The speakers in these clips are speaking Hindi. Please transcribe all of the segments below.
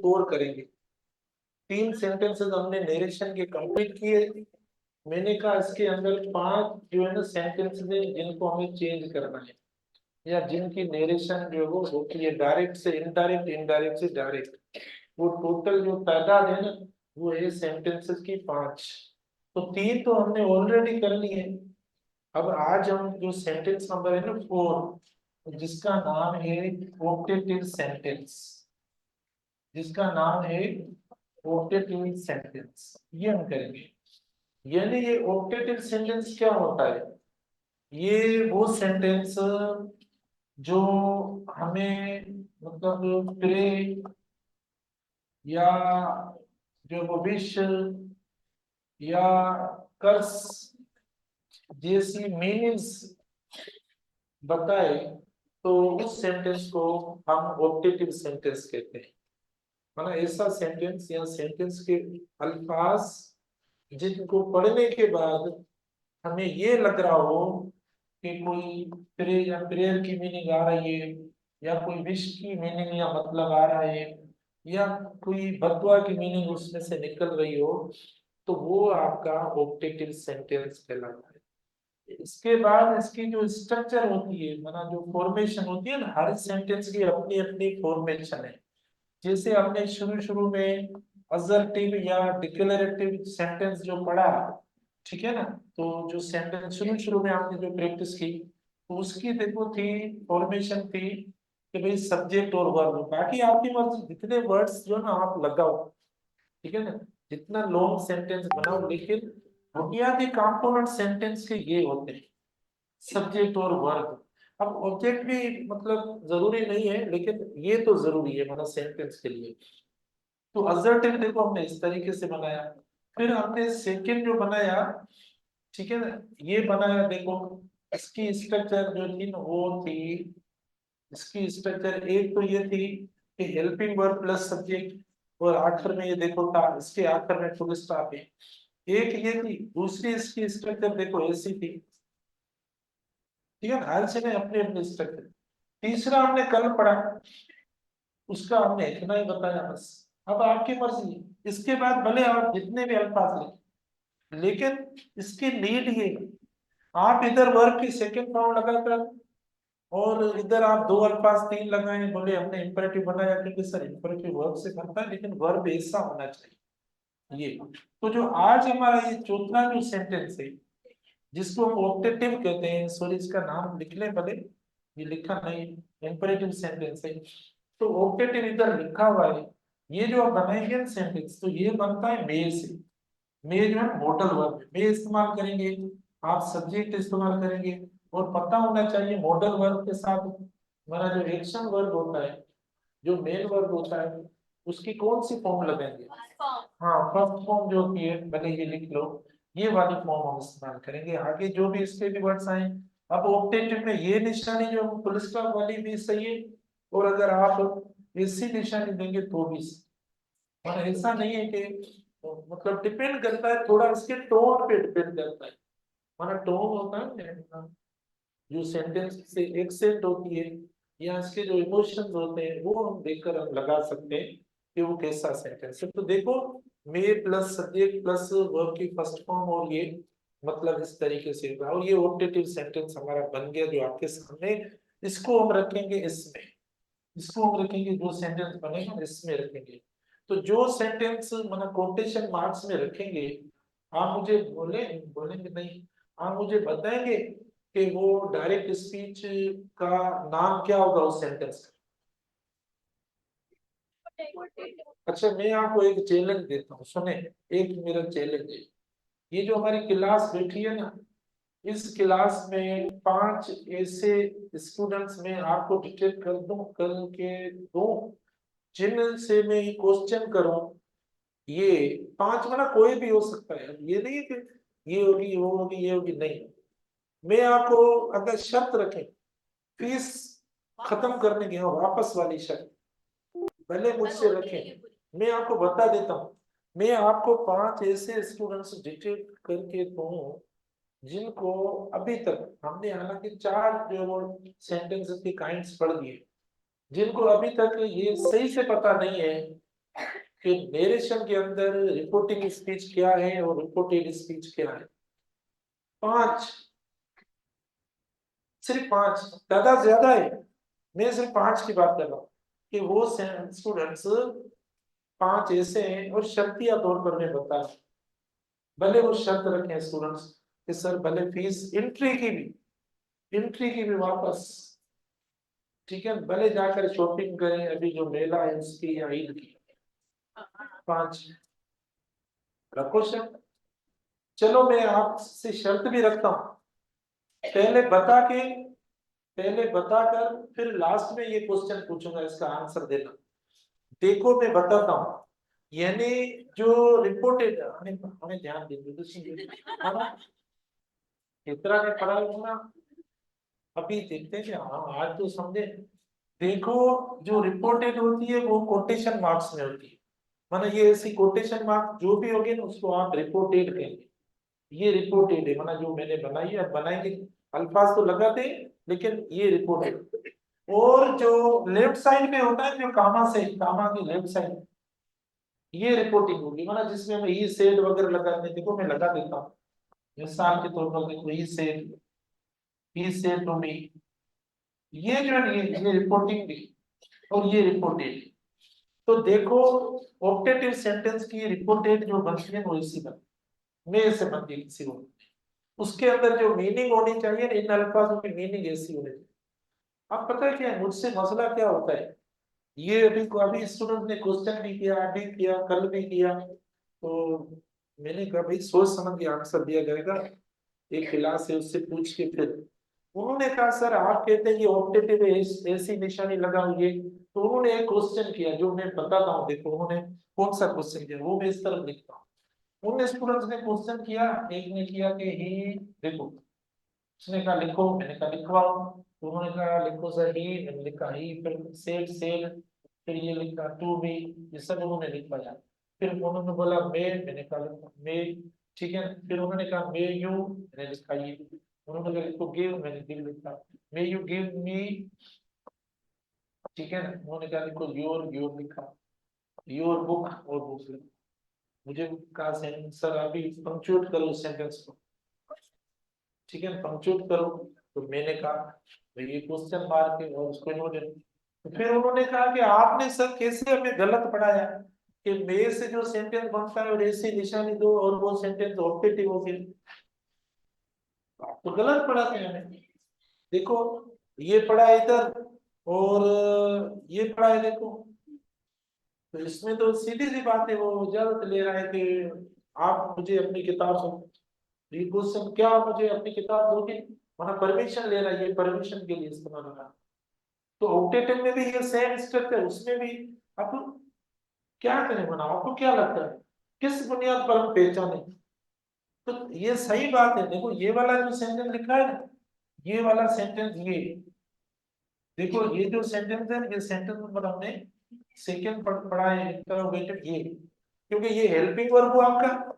स्कोर करेंगे। 3 सेंटेंसेस हमने नरेशन के कंप्लीट किए। मैंने कहा इसके अंदर 5 जो है ना सेंटेंसेस है जिनको हमें चेंज करना है, या जिनकी नरेशन जो है वो होती है डायरेक्ट से इनडायरेक्ट, इनडायरेक्ट से डायरेक्ट। वो टोटल जो तादाद है ना वो है सेंटेंसेस की 5। तो 3 तो हमने ऑलरेडी कर ली है। अब आज हम जो सेंटेंस नंबर है ना 4, जिसका नाम है ऑक्टेटिव सेंटेंस, जिसका नाम है ऑक्टेटिव सेंटेंस, ये हम करेंगे। यानी ये ऑक्टेटिव सेंटेंस क्या होता है? ये वो सेंटेंस जो हमें मतलब प्रे या जो भविष्य या कर्स जैसी मीनिंग्स बताए, तो उस सेंटेंस को हम ऑक्टेटिव सेंटेंस कहते हैं। माना ऐसा सेंटेंस या सेंटेंस के अल्फाज जिनको पढ़ने के बाद हमें ये लग रहा हो कि कोई प्रे या प्रेयर की मीनिंग आ रही है, या कोई विश की मीनिंग या मतलब आ रहा है, या कोई बददुआ की मीनिंग उसमें से निकल रही हो, तो वो आपका ऑक्टेटिव सेंटेंस कहलाता है। इसके बाद इसकी जो स्ट्रक्चर होती है, माना जो फॉर्मेशन होती है ना, हर सेंटेंस की अपनी अपनी फॉर्मेशन है। जैसे हमने शुरू शुरू में असर्टिव या डिक्लेरेटिव सेंटेंस जो पढ़ा, ठीक है ना, तो जो सेंटेंस शुरू शुरू में आपने जो प्रैक्टिस की, तो उसकी देखो थी फॉर्मेशन थी कि भाई सब्जेक्ट और वर्ब। बाकी आपकी मर्जी, जितने वर्ड्स जो ना आप लगाओ, ठीक है ना, जितना लॉन्ग सेंटेंस बनाओ, लेकिन बुनियादी कंपोनेंट सेंटेंस के ये होते हैं, सब्जेक्ट और वर्ब। अब ऑब्जेक्ट भी मतलब जरूरी नहीं है, लेकिन ये तो जरूरी है मतलब सेंटेंस के लिए। तो असर्टिव देखो हमने इस तरीके से बनाया। फिर हमने सेकंड जो बनाया, ठीक है ना, ये बनाया देखो। इसकी स्ट्रक्चर जो थी ना वो थी, इसकी स्ट्रक्चर एक तो ये थी कि हेल्पिंग वर्ब प्लस सब्जेक्ट, और आखिर में ये देखो था, इसके आखिर में फुल स्टॉप है। एक ये थी। दूसरी इसकी स्ट्रक्चर देखो ऐसी थी, ठीक है ना, हर से अपने अपने स्ट्रक्चर। तीसरा हमने कल पढ़ा, उसका हमने इतना ही बताया बस। अब आपकी मर्जी, इसके बाद भले आप जितने भी अल्फाज लिखें, लेकिन इसकी नीड ये है, आप इधर वर्ब की सेकंड फॉर्म लगाकर और इधर आप 2 अल्फाज 3 लगाए, बोले हमने इंपरेटिव बनाया, क्योंकि सर इंपरेटिव वर्ब से बनता है, लेकिन वर्ब ऐसा होना चाहिए ये। तो जो आज हमारा ये चौथा जो सेंटेंस है, जिसको हम ऑक्टेटिव कहते हैं, सॉरी इसका नाम लिख लें भले, ये लिखा नहीं, इंपरेटिव सेंटेंस है। तो ऑक्टेटिव इधर लिखा हुआ है। ये जो आप बनाएंगे सेंटेंस, तो ये बनता है मे से। मे जो है मॉडल वर्ब, मे इस्तेमाल करेंगे, आप सब्जेक्ट इस्तेमाल करेंगे। और पता होना चाहिए मॉडल वर्ब के साथ हमारा जो एक्शन वर्ब होता है, जो मेन वर्ब होता है, उसकी कौन सी फॉर्म लगाएंगे? हाँ, फर्स्ट फॉर्म जो होती है, भले ये लिख लो, ये वाली फॉर्म हम इस्तेमाल करेंगे। आगे जो भी इसके भी वर्ड्स आए, अब ऑक्टेटिव में ये निशानी जो फुल स्टॉप वाली भी सही है, और अगर आप ऐसी निशानी देंगे तो भी सही। और ऐसा नहीं है कि मतलब डिपेंड करता है, थोड़ा इसके टोन पे डिपेंड करता है। माना टोन होता है ना, जो सेंटेंस से एक्सेंट होती है, या इसके जो इमोशंस होते हैं, वो हम देखकर हम लगा सकते हैं कि वो कैसा सेंटेंस है। तो देखो, मे प्लस सब्जेक्ट प्लस वर्ब की फर्स्ट फॉर्म, और ये मतलब इस तरीके से होगा, और ये ऑक्टेटिव सेंटेंस हमारा बन गया जो आपके सामने। इसको हम रखेंगे इसमें, इसको हम रखेंगे, जो सेंटेंस बनेगा इसमें रखेंगे। तो जो सेंटेंस मतलब कोटेशन मार्क्स में रखेंगे, आप मुझे बोलेंगे नहीं, आप मुझे बताएंगे कि वो डायरेक्ट स्पीच का नाम क्या होगा उस सेंटेंस का। अच्छा, मैं आपको एक चैलेंज देता हूँ, सुने, एक मेरा चैलेंज है। ये जो हमारी क्लास बैठी है ना, इस क्लास में 5 ऐसे स्टूडेंट्स में आपको डिटेक्ट कर दूं, करके दूं, जिनसे मैं क्वेश्चन करूं। ये 5 में ना कोई भी हो सकता है, ये नहीं है कि ये होगी वो होगी ये होगी, नहीं। मैं आपको अगर शर्त रखें, फीस खत्म करने की, हाँ, वापस वाली शर्त भले मुझसे रखें, मैं आपको बता देता हूँ, मैं आपको 5 ऐसे स्टूडेंट्स डिटेक्ट करके दूं जिनको अभी तक हमने, हालांकि 4 जो सेंटेंसेस की काइंड्स पढ़ दिए, जिनको अभी तक ये सही से पता नहीं है कि नरेशन के अंदर रिपोर्टिंग स्पीच क्या है और रिपोर्टेड स्पीच क्या है। 5, सिर्फ 5, ज्यादा है। मैं सिर्फ 5 की बात कर रहा हूँ कि वो स्टूडेंट्स 5 ऐसे हैं और शर्तिया तौर पर मैं बता रहा हूं। भले वो शर्त रखें स्टूडेंट्स कि सर भले फीस एंट्री की भी वापस, ठीक है, भले जाकर शॉपिंग करें अभी जो मेला है उसकी या ईद की। 5 रखो शर्त। चलो मैं आपसे शर्त भी रखता हूँ, पहले बता के, पहले बताकर फिर लास्ट में ये क्वेश्चन पूछूंगा, इसका आंसर देना। देखो मैं बताता हूँ, यानी जो रिपोर्टेड, हमें हमें ध्यान दीजिए, है ना, इतना ने पढ़ा होगा। अभी देखते हैं कि हाँ आज तो समझे। देखो जो रिपोर्टेड होती है वो कोटेशन मार्क्स में होती है, माना ये ऐसी कोटेशन मार्क्स जो भी होगी ना उसको आप रिपोर्टेड कहेंगे। ये रिपोर्टेड है, माना जो मैंने बनाई है, अब बनाएंगे अल्फाज तो लगाते हैं लेकिन ये रिपोर्टेड। और जो लेफ्ट साइड में होता है, जो कामा से, कामा की लेफ्ट साइड, ये रिपोर्टिंग होगी, माना जिसमें हम ई सेड वगैरह लगाते हैं। देखो मैं लगा देता हूँ मिसाल के तौर पर, देखो ई सेड टू मी, ये जो है ये रिपोर्टिंग भी और ये रिपोर्टेड। तो देखो ऑप्टेटिव सेंटेंस की रिपोर्टेड जो बनती है वो इसी बनती है, में से बनती है किसी को। उसके अंदर जो मीनिंग होनी चाहिए, इन अल्फाजों की मीनिंग ऐसी होनी चाहिए। अब पता है क्या है मुझसे मसला क्या होता है, ये अभी स्टूडेंट ने क्वेश्चन भी किया, अभी किया, कल भी किया, तो मैंने कहा भाई सोच समझ के आंसर दिया जाएगा। एक क्लास है उससे पूछ के फिर उन्होंने कहा सर आप कहते हैं ये ऑप्टेटिव ऐसी निशानी लगा हुई है, तो उन्होंने एक क्वेश्चन किया जो मैं बताता हूँ। देखो उन्होंने कौन सा क्वेश्चन किया वो मैं इस तरफ लिखता हूँ। उन स्टूडेंट्स ने क्वेश्चन किया, एक ने किया कि ही, देखो उसने कहा लिखो, मैंने कहा लिखवाओ, तो उन्होंने कहा लिखो सर ही, मैंने लिखा ही, फिर सेल, फिर ये लिखा टू बी, ये सब उन्होंने लिखवाया। फिर उन्होंने बोला मे, मैंने कहा मे, ठीक है। फिर उन्होंने कहा मे यू, मैंने लिखा ये। उन्होंने कहा लिखो गिव, मैंने गिव लिखा। मे यू गिव मी, ठीक है ना। उन्होंने कहा लिखो योर लिखा, योर बुक और बुक लिखा। मुझे कहा सर अभी पंक्चुएट करो सेंटेंस को, ठीक है पंक्चुएट करो। तो मैंने कहा भाई ये क्वेश्चन मार्क है और उसको इन्होंने, तो फिर उन्होंने कहा कि आपने सर कैसे हमें गलत पढ़ाया कि मे से जो सेंटेंस बनता है और ऐसी निशानी दो और वो सेंटेंस ऑप्टेटिव हो गया, तो गलत पढ़ाते हैं हमें। देखो ये पढ़ा है इधर और ये पढ़ा है देखो, तो इसमें तो सीधी सी बात है, वो इजाजत ले रहा है कि आप मुझे अपनी किताब से ये क्वेश्चन क्या आप मुझे अपनी किताब दोगे, मतलब परमिशन ले रहा है, ये परमिशन के लिए इस्तेमाल हो रहा है। तो ऑक्टेटिव में भी ये सेम स्ट्रक्चर, उसमें भी। अब क्या करें, मना आपको क्या लगता है किस बुनियाद पर हम पहचाने। तो ये सही बात है, देखो ये वाला जो सेंटेंस लिखा है ना, ये वाला सेंटेंस, ये देखो ये जो सेंटेंस है, ये सेंटेंस नंबर हमने सेकंड पढ़ा है इंटरोगेटिव, ये क्योंकि ये हेल्पिंग वर्ब हुआ आपका,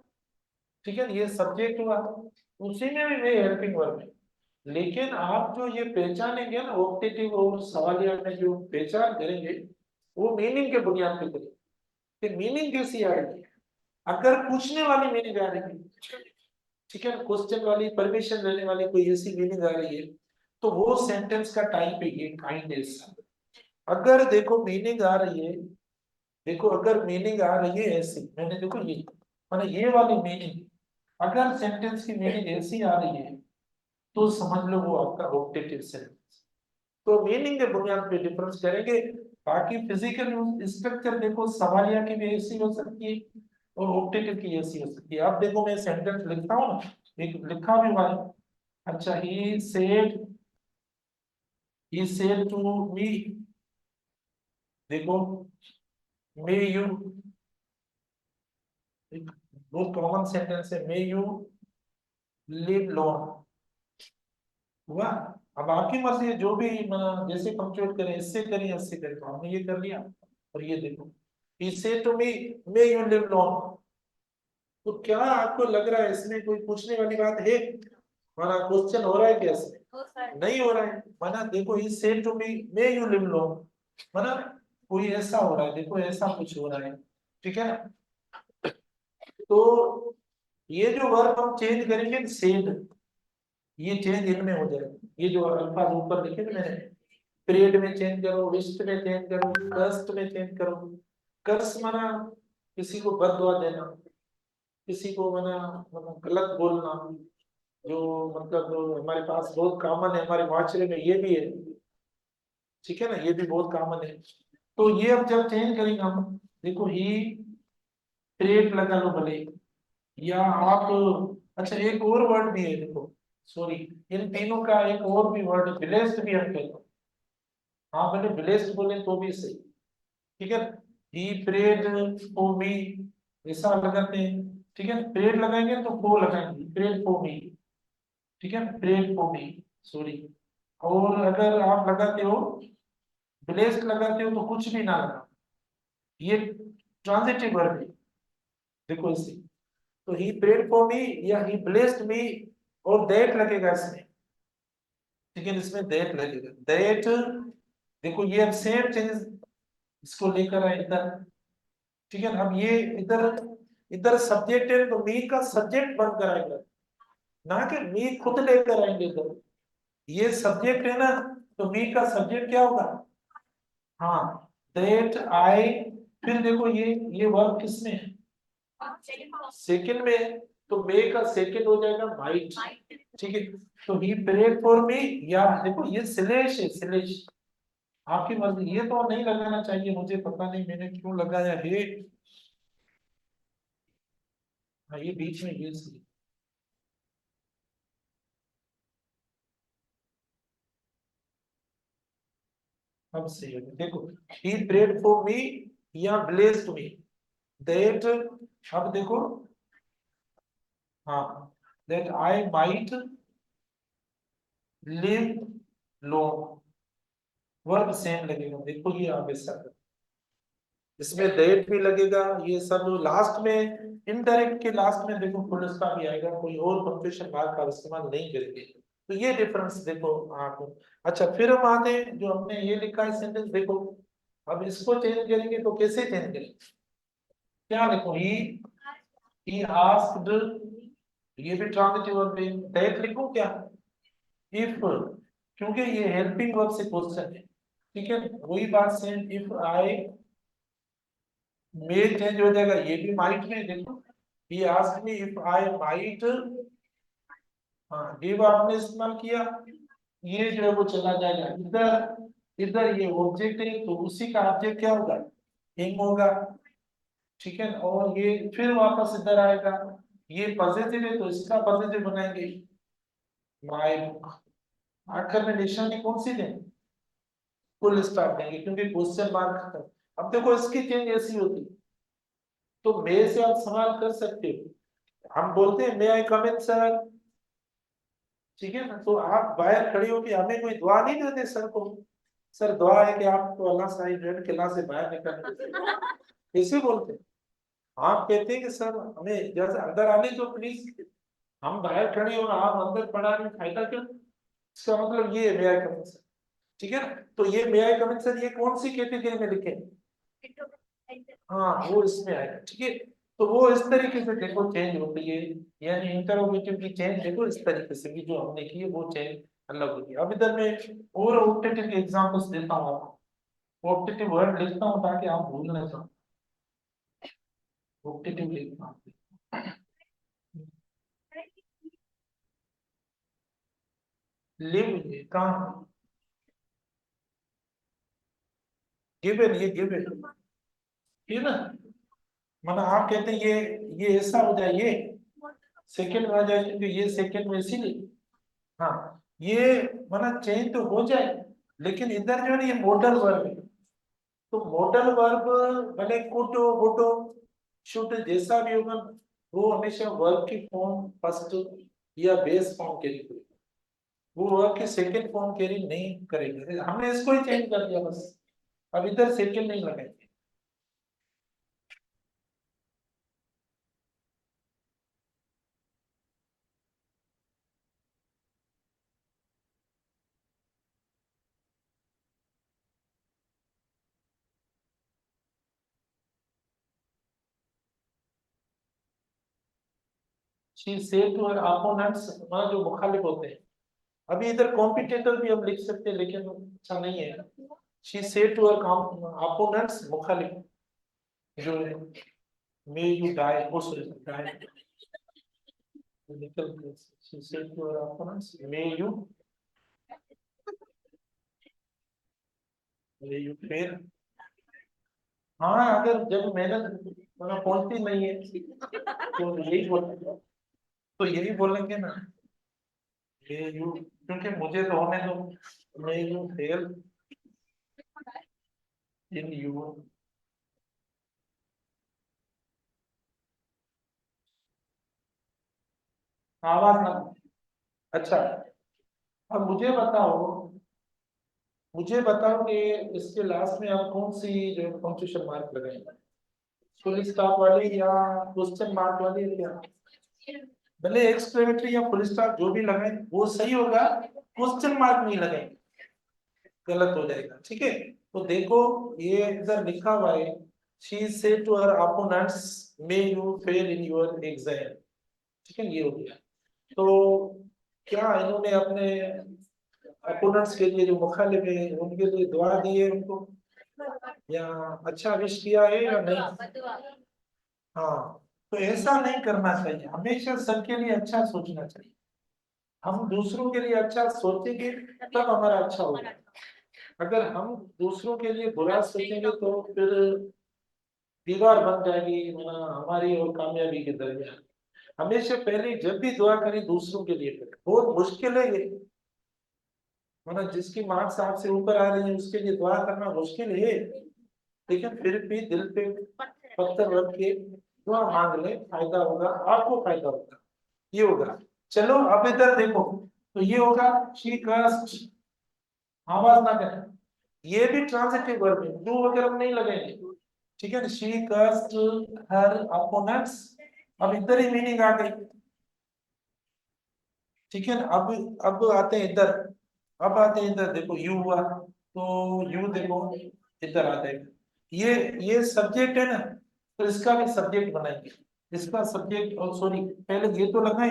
ठीक है, ये सब्जेक्ट हुआ, उसी में भी वे हेल्पिंग वर्ब है। लेकिन आप जो ये पहचानेंगे ना ऑप्टेटिव और सवालिया में जो पहचान करेंगे, वो मीनिंग के बुनियाद पे करेंगे कि मीनिंग कैसी आ रही है। अगर पूछने वाली मीनिंग आ रही है, ठीक है, क्वेश्चन वाली, परमिशन लेने वाली कोई ऐसी मीनिंग आ रही है, तो वो सेंटेंस का टाइप है ये काइंडनेस। अगर देखो मीनिंग आ रही है, देखो अगर मीनिंग आ रही है ऐसी, मैंने देखो ये मैंने ये वाली मीनिंग, अगर सेंटेंस की मीनिंग ऐसी आ रही है तो समझ लो वो आपका ऑप्टेटिव सेंटेंस। तो मीनिंग के बुनियाद पे डिफरेंस करेंगे। बाकी फिजिकल स्ट्रक्चर देखो सवालिया की भी ऐसी हो सकती है और ऑप्टेटिव की ऐसी हो सकती है। अब देखो मैं सेंटेंस लिखता हूँ ना, एक लिखा भी हुआ है। अच्छा ही सेड टू मी, देखो मे यू, वो कॉमन सेंटेंस है, मे यू लिव लॉन्ग, हुआ। अब आपकी मर्जी है जो भी जैसे कंप्यूट करें, इससे करें इससे करें, तो हमने ये कर लिया। और ये देखो he said to me may you live long, तो क्या आपको लग रहा है इसमें कोई पूछने वाली बात है, हमारा क्वेश्चन हो रहा है क्या इसमें, नहीं हो रहा है। माना देखो he said to me may you live long, माना कोई ऐसा हो रहा है, देखो ऐसा कुछ हो रहा है। ठीक है ना। तो ये जो वर्ब हम चेंज करेंगे सेड, ये चेंज इनमें हो जाएगा। ये जो अल्फाज ऊपर लिखे थे मैंने, पीरियड में चेंज करो, विस्ट में चेंज करो, कर्स्ट में चेंज करो। कर्स माना किसी को बद दुआ देना, किसी को माना मतलब गलत बोलना, जो मतलब हमारे पास बहुत कॉमन है, हमारे माशरे में ये भी है। ठीक है ना, ये भी बहुत कॉमन है। तो ये अब जब चेंज करेंगे हम, देखो ही पीरियड लगा लो भले, या आप, अच्छा एक और वर्ड भी है देखो, सॉरी, इन तीनों का एक और भी वर्ड ब्लेस्ड भी हम कहते हैं। हाँ मैंने ब्लेस्ड बोले तो भी सही। ठीक है, ही प्रेड फॉर मी, ऐसा लगाते हैं। ठीक है, प्रेड लगाएंगे तो फो लगाएंगे, प्रेड फॉर मी। ठीक है, प्रेड फॉर मी, सॉरी। और अगर आप लगाते हो, ब्लेस्ड लगाते हो तो कुछ भी ना लगा, ये ट्रांजिटिव वर्ब है। देखो इसे, तो ही प्रेड फॉर मी या ही ब्लेस्ड मी, और दैट लगेगा इसमें। ठीक है, इसमें दैट लगेगा, दैट। देखो ये अब सेम चेंजेस इसको लेकर आए इधर। ठीक है ना, अब ये इधर, इधर सब्जेक्ट है तो मी का सब्जेक्ट बनकर आएगा, ना कि मी खुद लेकर आएंगे इधर। ये सब्जेक्ट है ना, तो मी का सब्जेक्ट क्या होगा? हाँ, दैट आई। फिर देखो ये वर्ब किसमें है? सेकंड में है, तो मे का सेकंड हो जाएगा माइट। ठीक है, तो ही प्रेड फॉर मी, या देखो ये स्लेश है, स्लेश आपकी मर्जी, ये तो नहीं लगाना चाहिए, मुझे पता नहीं मैंने क्यों लगाया है। हाँ, ये बीच में ये सही। अब सही है, देखो ही प्रेड फॉर मी या ब्लेस्ड मी, दैट। अब देखो, हाँ, that I might live long, verb same लगेगा। देखो ये आप ऐसा करो, इसमें दैट भी लगेगा, ये सब लास्ट में, इनडायरेक्ट के लास्ट में देखो फुल स्टॉप भी आएगा, कोई और पंक्चुएशन मार्क का इस्तेमाल नहीं करेंगे। तो ये डिफरेंस देखो आप। अच्छा फिर हम आते हैं, जो हमने ये लिखा है सेंटेंस देखो, अब इसको चेंज करेंगे तो कैसे चेंज करेंगे? क्या लिखो, ही आस्क्ड, ये भी ट्रांजिटिव वर्ब है, दैट लिखो क्या? इफ, क्योंकि ये हेल्पिंग वर्ब से क्वेश्चन है। ठीक है, वही बात same, if I, may change हो जाएगा, ये भी माइट में देखो, he asked me if I might, हाँ गिव आपने इस्तेमाल किया, ये जो है वो चला जाएगा इधर, इधर ये ऑब्जेक्ट है तो उसी का ऑब्जेक्ट क्या होगा? हिम होगा। ठीक है, और ये फिर वापस इधर आएगा, ये पॉजिटिव है तो इसका पॉजिटिव बनाएंगे, माय बुक। आखिर में निशानी कौन सी दें? फुल स्टॉप देंगे, क्योंकि क्वेश्चन मार्क खत्म। अब देखो इसकी चेंज ऐसी होती, तो मे से आप सवाल कर सकते हो, हम बोलते हैं मे आई कम इन सर। ठीक है ना, तो आप बाहर खड़े हो कि हमें कोई दुआ नहीं देते सर को, सर दुआ है कि आपको अल्लाह साहिब रेड किला से बाहर निकलने, ऐसे बोलते हैं। आप कहते हैं कि सर हमें जैसे अंदर आने दो प्लीज, हम बाहर खड़े हो आप अंदर पढ़ा रहे, फायदा क्या? इसका मतलब ये है मे आई कम इन सर। ठीक है ना, तो ये मे आई कम इन सर, ये कौन सी कैटेगरी में लिखे? हाँ वो इसमें आएगा। ठीक है, तो वो इस तरीके से देखो चेंज होती है, यानी इंटरोगेटिव की चेंज देखो इस तरीके से भी जो हमने की है वो चेंज अलग होती है। अब इधर मैं और ऑप्टेटिव के एग्जांपल्स देता हूँ आपको, ऑप्टेटिव वर्ड लिखता हूँ ताकि आप भूल ना जाओ। ऑप्टेटिव लिखता हूँ, लिव, ये कहाँ? गिवन, ये गिवन, ठीक है ना। मतलब आप कहते हैं ये ऐसा हो जाए, ये सेकंड में आ जाए, क्योंकि ये सेकंड में इसीलिए, हाँ ये माना चेंज तो हो जाए, लेकिन इधर जो है ना ये मॉडल वर्ब है, तो मॉडल वर्ब भले कुड वुड शुड जैसा भी होगा, वो हमेशा वर्ब की फॉर्म फर्स्ट या बेस फॉर्म कैरी करेगा, वो वर्ब की सेकंड फॉर्म कैरी नहीं करेगा। हमने इसको ही चेंज कर दिया बस, अब इधर सेकंड नहीं लगाएंगे। She said to her opponents, मतलब जो मुखालिफ होते हैं। अभी इधर कॉम्पिटिटर भी हम लिख सकते हैं लेकिन अच्छा नहीं है। She said to her opponents, मुखालिफ जो है, may you die, oh sorry die, निकल गया। She said to her opponents, may you fail. हाँ, अगर जब मेहनत मतलब पहुंचती नहीं है तो यही बोलेंगे, तो यही बोलेंगे ना, मे यू, क्योंकि मुझे तो होने दो, मे यू फेल इन यू। आवाज ना, अच्छा। अब मुझे बताओ कि इसके लास्ट में आप कौन सी जो पंक्चुएशन मार्क लगाएंगे, फुल स्टॉप वाली या क्वेश्चन मार्क वाली या क्या? भले एक्सक्लेमेटरी या फुल स्टॉप जो भी लगाए वो सही होगा, क्वेश्चन मार्क नहीं लगाएंगे, गलत हो जाएगा, ठीक है। तो देखो, ये इधर लिखा हुआ है, she said to her opponents, may you fail in your exam, ठीक है, ये हो गया। तो क्या इन्होंने अपने अपोनेंट्स के लिए, जो मुखालिफ है उनके लिए दुआ दी है उनको, या अच्छा विश किया है या नहीं? हाँ, तो ऐसा नहीं करना चाहिए, हमेशा सबके लिए अच्छा सोचना चाहिए। हम दूसरों के लिए अच्छा सोचेंगे तब हमारा अच्छा होगा। अगर हम दूसरों के लिए बुरा सोचेंगे तो फिर दीवार बन जाएगी ना हमारी और कामयाबी के दरमियान। हमेशा पहले जब भी दुआ करें दूसरों के लिए करें, बहुत मुश्किल है ये, मतलब जिसकी मार्क्स आपसे ऊपर आ रही है उसके लिए दुआ करना मुश्किल है, लेकिन फिर भी दिल पे पत्थर रख के दुआ मांग ले, फायदा होगा, आपको फायदा होगा, ये होगा। चलो अब इधर देखो, तो ये होगा शी कास्ट, आवाज ना करें, ये भी ट्रांजिटिव वर्ब है, डू वगैरह हम नहीं लगेंगे, ठीक है। शी कास्ट हर अपोनेंट्स, अब इधर ही मीनिंग आ गई, ठीक है ना। अब आते हैं इधर, अब आते हैं इधर, देखो यू हुआ, तो यू देखो इधर आ जाएगा, ये सब्जेक्ट है ना, तो इसका भी सब्जेक्ट बनाएंगे, इसका सब्जेक्ट, और सॉरी पहले ये तो लगाए,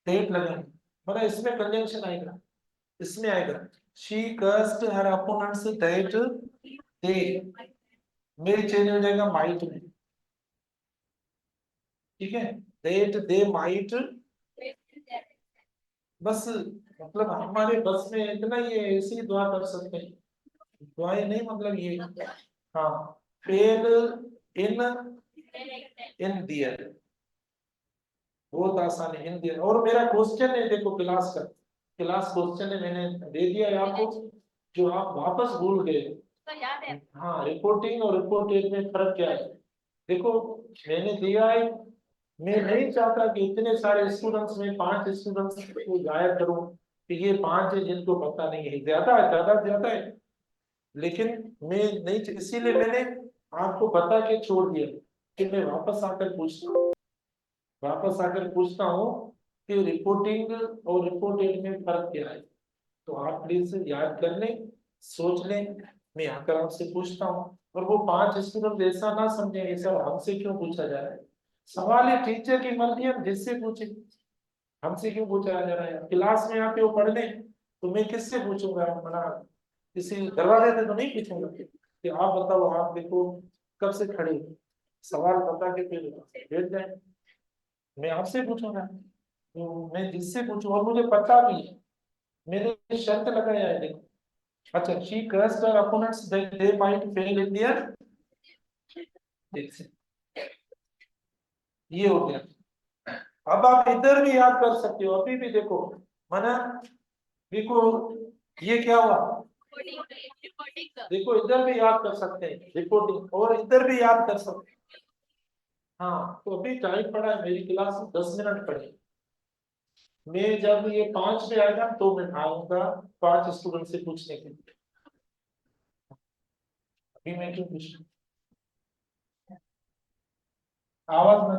डेट लगाए, मतलब इसमें कंजंक्शन आएगा, इसमें आएगा, शी कस्ट हर अपोनेंट्स दैट दे, मेरी चेंज हो जाएगा माइट में, ठीक है, दैट दे माइट, बस मतलब हमारे बस में इतना ही है, ऐसी ही दुआ कर सकते हैं, दुआएं नहीं मतलब ये, हाँ, फेल इन इन दियर, बहुत आसान है, इन दियर। और मेरा क्वेश्चन है देखो, क्लास क्वेश्चन है, मैंने दे दिया है आपको, जो आप वापस भूल गए। हाँ, रिपोर्टिंग और रिपोर्टेड में फर्क क्या है, देखो मैंने दिया है, मैं नहीं चाहता कि इतने सारे स्टूडेंट्स में 5 स्टूडेंट्स को गायब करूं कि ये 5 है जिनको पता नहीं है, ज्यादा है, लेकिन मैं नहीं, इसीलिए मैंने आपको बता के छोड़ दिया कि मैं वापस आकर पूछता हूँ कि रिपोर्टिंग और रिपोर्टेड में फर्क क्या है। तो आप प्लीज याद कर लें, सोच लें, मैं आकर आपसे पूछता हूँ, और वो 5 स्टूडेंट ऐसा ना समझे ये सब हमसे क्यों पूछा जा रहा है, सवाल है टीचर की मर्जी है, जिससे पूछे, हमसे क्यों पूछा जा रहा है, क्लास में आके वो पढ़ लें, तो मैं किससे पूछूंगा, मना किसी दरवाजे से तो नहीं पूछूंगा कि आप बताओ, आप देखो कब से खड़े हो? सवाल बता के फिर बैठ जाए, मैं आपसे पूछूंगा, तो मैं जिससे पूछूं, और मुझे पता भी है, मैंने शर्त लगाया है देखो। अच्छा, she cursed her opponents that they might fail in their exam, ये हो गया। अब आप इधर भी याद कर सकते हो, अभी भी देखो, माना, देखो ये क्या हुआ, देखो इधर भी याद कर सकते हैं रिपोर्टिंग, और इधर भी याद कर सकते हैं। हाँ, तो अभी टाइम पड़ा है, मेरी क्लास 10 मिनट पड़ी, मैं जब ये 5 पे आएगा तो मैं आऊंगा 5 स्टूडेंट से पूछने के लिए, अभी मैं क्यों पूछूं, आवाज में।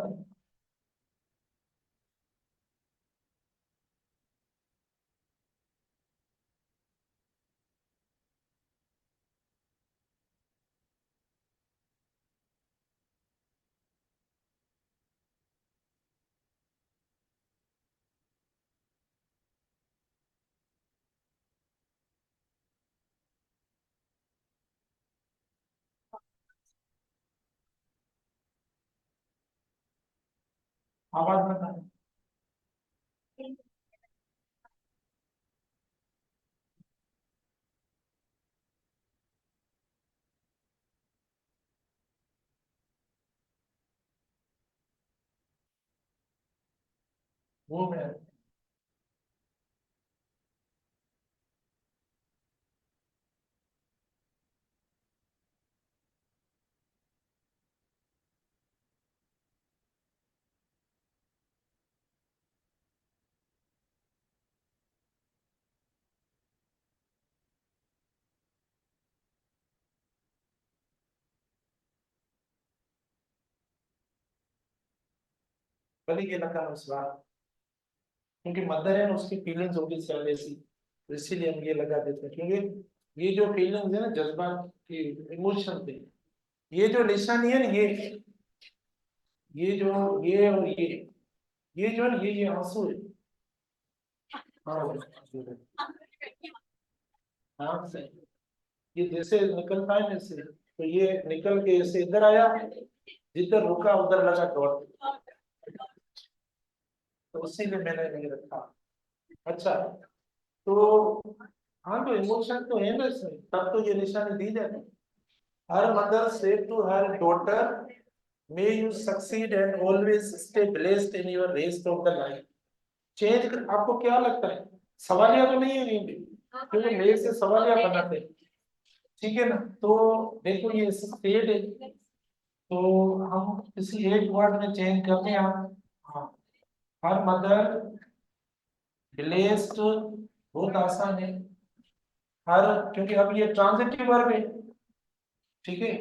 आवाज में था। वो मैं भले ये लगा उस बार, क्योंकि मदर है ना, उसकी फीलिंग्स होगी शायद ऐसी, तो इसीलिए हम ये लगा देते हैं, क्योंकि ये जो फीलिंग्स है ना, जज्बात की, इमोशन थे, ये जो निशानी है ना, ये जो, ये और ये जो है ना, ये आंसू है। हाँ हाँ सही। ये जैसे निकलता है ना इससे, तो ये निकल के ऐसे इधर आया, जिधर रुका उधर लगा डॉट, तो इसीलिए मैंने नहीं रखा। अच्छा, तो हाँ, तो इमोशन तो है ना इसमें, तब तो ये निशानी दी जाती। हर मदर से to her daughter, may you succeed and always stay blessed in your race of the life. Change आपको क्या लगता है, सवालिया तो नहीं है कहीं भी, क्योंकि मेरे से सवालिया बनाते हैं, ठीक है ना। तो देखो ये स्टेट है, तो हम किसी एक वर्ड में चेंज करते हैं हम। हाँ, हर मदर ब्लेस्ड, बहुत आसान है। हर, क्योंकि अब ये ट्रांजिटिव वर्ब है, ठीक है,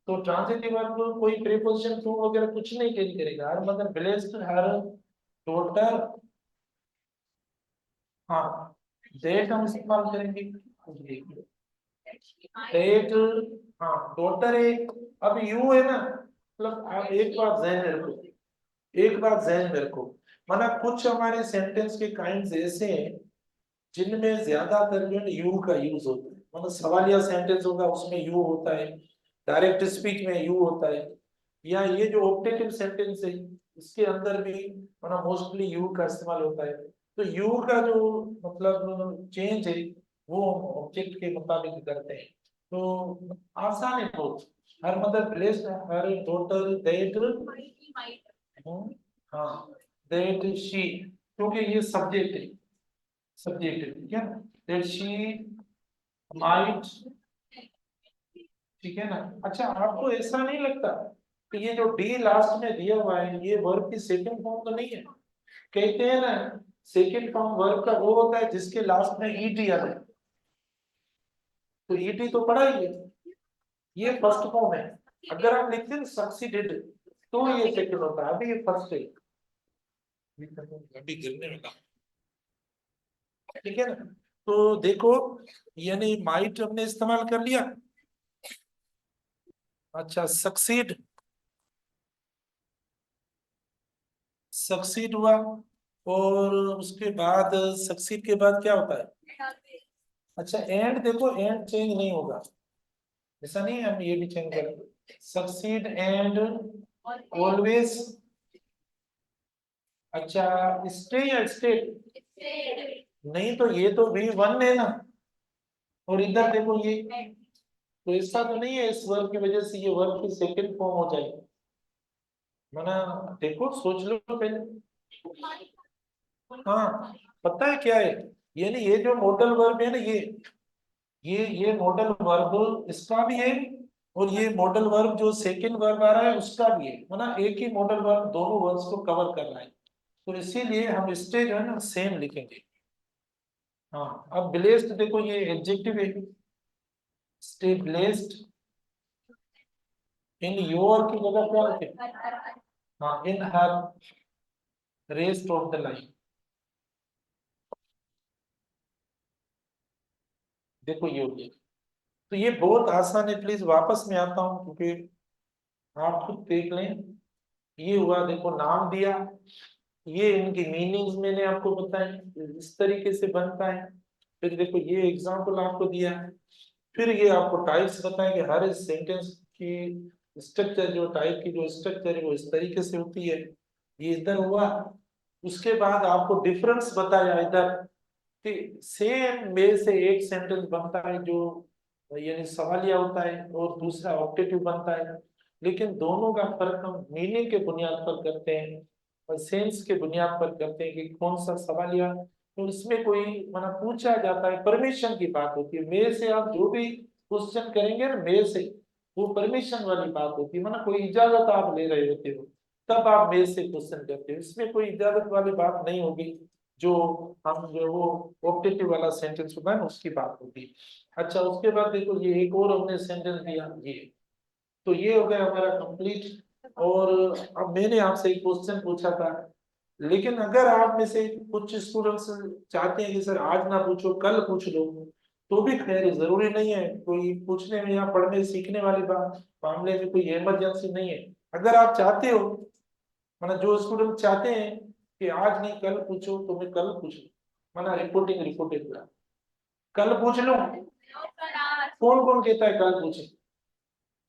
तो ट्रांजिटिव वर्ब कोई प्रीपोजिशन टू वगैरह कुछ नहीं चेंज करेगा। हर मतलब ब्लेस्ड, हर टोटल, हाँ, डेट हम इस्तेमाल करेंगे, डेट, हाँ, डॉटर एक। अब यू है ना, मतलब आप एक बात ध्यान में रखो, एक बात ध्यान में रखो, मतलब कुछ हमारे सेंटेंस के काइंड्स ऐसे हैं जिनमें ज्यादातर जो है यू का यूज होता है, मतलब सवालिया सेंटेंस होगा उसमें यू होता है, डायरेक्ट स्पीच में यू होता है, या ये जो ऑप्टेटिव सेंटेंस है इसके अंदर भी मतलब मोस्टली यू का इस्तेमाल होता है। तो यू का जो मतलब चेंज है वो ऑब्जेक्ट के मुताबिक करते हैं, तो आसान है बहुत। हर मतलब प्लेस, हर टोटल, दैट, हाँ, दैट शी, क्योंकि ये सब्जेक्ट है, सब्जेक्ट है, ठीक है ना, दैट शी माइट, ठीक है ना। अच्छा, आपको ऐसा नहीं लगता कि ये जो डी लास्ट में दिया हुआ है ये वर्ब की सेकंड फॉर्म तो नहीं है? कहते हैं ना, सेकंड फॉर्म वर्ब का वो होता है जिसके लास्ट में ईडी आ जाए, तो ईडी तो पढ़ा ही है, ये फर्स्ट फॉर्म है। अगर आप लिखते हैं सक्सीडेड तो ये सेकंड होता है, अभी ये फर्स्ट है, अभी गिरने वाला, ठीक है ना। तो देखो, यानी माइट हमने इस्तेमाल कर लिया। अच्छा, सक्सीड, सक्सीड हुआ, और उसके बाद सक्सीड के बाद क्या होता है? अच्छा, एंड देखो, एंड चेंज नहीं होगा, ऐसा नहीं है, हम ये भी चेंज करेंगे, सक्सीड एंड ऑलवेज। अच्छा, स्टे या स्टेट, नहीं तो ये तो भी वन है ना, और इधर देखो ये, तो ऐसा तो नहीं है इस वर्ब की वजह से ये वर्ब की सेकंड फॉर्म हो जाएगी, माना, देखो सोच लो पहले। हाँ, पता है क्या है, यानी ये जो मॉडल वर्ब है ना, ये मॉडल वर्ब इसका भी है, और ये मॉडल वर्ब जो सेकंड वर्ब आ रहा है उसका भी है, मतलब एक ही मॉडल वर्ब दोनों वर्ब्स को कवर कर रहा है, तो इसीलिए हम स्टे जो है ना सेम लिखेंगे। हाँ, अब ब्लेस्ड देखो ये एडजेक्टिव है, स्टे ब्लेस्ड, इन योर की जगह क्या लिखे? हाँ, इन हर रेस्ट ऑफ द लाइफ, देखो ये हो गया। तो ये बहुत आसान है, प्लीज वापस में आता हूँ क्योंकि आप खुद देख लें। ये हुआ, देखो नाम दिया, ये इनकी मीनिंग्स मैंने आपको बताई, इस तरीके से बनता है। फिर देखो ये एग्जांपल आपको दिया, फिर ये आपको टाइप्स बताएं कि हर सेंटेंस की स्ट्रक्चर, जो टाइप की जो स्ट्रक्चर है वो इस तरीके से होती है। ये इधर हुआ, उसके बाद आपको डिफरेंस बताया इधर कि सेम में से एक सेंटेंस बनता है जो यानी सवालिया होता है और दूसरा ऑप्टेटिव बनता है, लेकिन दोनों का फर्क हम मीनिंग के बुनियाद पर करते हैं और सेंस के बुनियाद पर करते हैं कि कौन सा सवालिया। तो इसमें कोई माना पूछा जाता है, परमिशन की बात होती है, मेरे से आप जो भी क्वेश्चन करेंगे ना मेरे से, वो परमिशन वाली बात होती है, माना कोई इजाजत आप ले रहे होते हो तब आप मेरे से क्वेश्चन करते हो, इसमें कोई इजाजत वाली बात नहीं होगी। जो हम जो वो ऑप्टेटिव वाला सेंटेंस होता है ना उसकी बात होती है। अच्छा उसके बाद देखो ये एक और हमने सेंटेंस दिया ये, तो ये हो गया हमारा कंप्लीट। और अब मैंने आपसे एक क्वेश्चन पूछा था, लेकिन अगर आप में से कुछ स्टूडेंट्स चाहते हैं कि सर आज ना पूछो कल पूछ लो, तो भी खैर जरूरी नहीं है, कोई पूछने में या पढ़ने सीखने वाली बात मामले में कोई इमरजेंसी नहीं है। अगर आप चाहते हो, मतलब जो स्टूडेंट चाहते हैं कि आज नहीं कल पूछो, तो मैं कल पूछ लूँ, माना रिपोर्टिंग रिपोर्टिंग कल पूछ लूं। कौन कौन कहता है कल पूछे?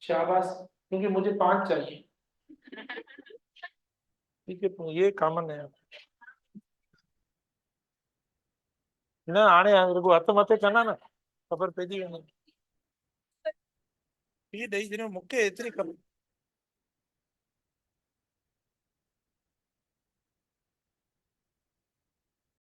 शाबाश, क्योंकि मुझे 5 चाहिए। ठीक है, तो ये कॉमन है ना, आने को हथ मथे करना ना खबर पी नहीं ये दही दिन मुख्य इतनी